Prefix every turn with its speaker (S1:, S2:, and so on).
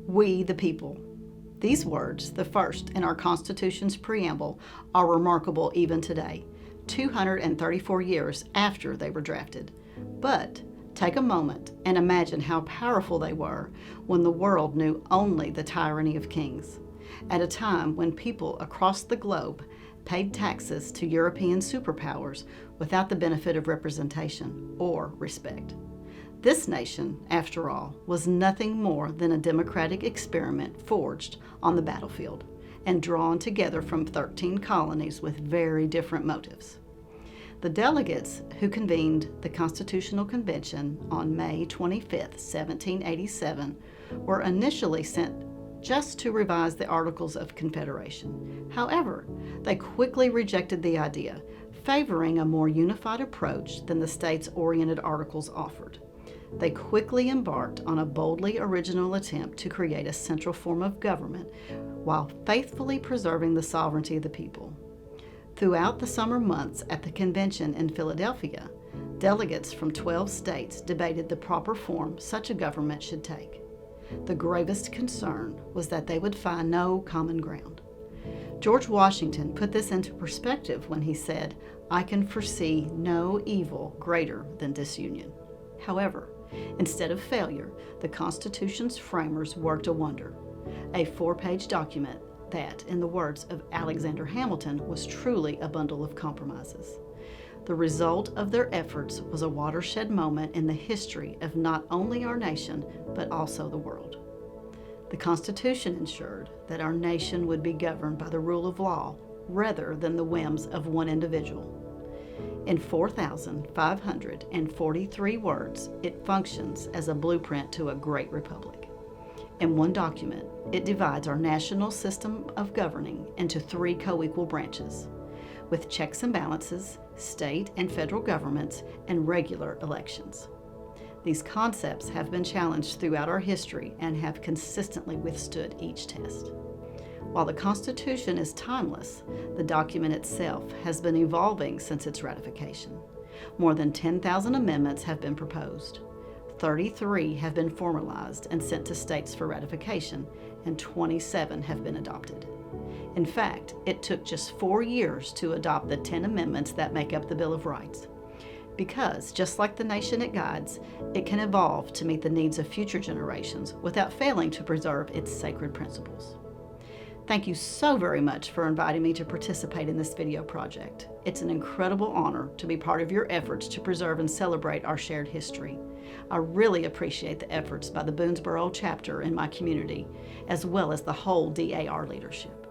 S1: We the people. These words, the first in our Constitution's preamble, are remarkable even today, 234 years after they were drafted. But take a moment and imagine how powerful they were when the world knew only the tyranny of kings, at a time when people across the globe paid taxes to European superpowers without the benefit of representation or respect. This nation, after all, was nothing more than a democratic experiment forged on the battlefield and drawn together from 13 colonies with very different motives. The delegates who convened the Constitutional Convention on May 25, 1787, were initially sent just to revise the Articles of Confederation. However, they quickly rejected the idea, favoring a more unified approach than the states-oriented articles offered. They quickly embarked on a boldly original attempt to create a central form of government while faithfully preserving the sovereignty of the people. Throughout the summer months at the convention in Philadelphia, delegates from 12 states debated the proper form such a government should take. The gravest concern was that they would find no common ground. George Washington put this into perspective when he said, "I can foresee no evil greater than disunion." However, instead of failure, the Constitution's framers worked a wonder, a 4-page document that, in the words of Alexander Hamilton, was truly a bundle of compromises. The result of their efforts was a watershed moment in the history of not only our nation, but also the world. The Constitution ensured that our nation would be governed by the rule of law rather than the whims of one individual. In 4,543 words, it functions as a blueprint to a great republic. In one document, it divides our national system of governing into 3 co-equal branches, with checks and balances, state and federal governments, and regular elections. These concepts have been challenged throughout our history and have consistently withstood each test. While the Constitution is timeless, the document itself has been evolving since its ratification. More than 10,000 amendments have been proposed. 33 have been formalized and sent to states for ratification, and 27 have been adopted. In fact, it took just 4 years to adopt the 10 amendments that make up the Bill of Rights. Because, just like the nation it guides, it can evolve to meet the needs of future generations without failing to preserve its sacred principles. Thank you so very much for inviting me to participate in this video project. It's an incredible honor to be part of your efforts to preserve and celebrate our shared history. I really appreciate the efforts by the Boonesboro chapter in my community, as well as the whole DAR leadership.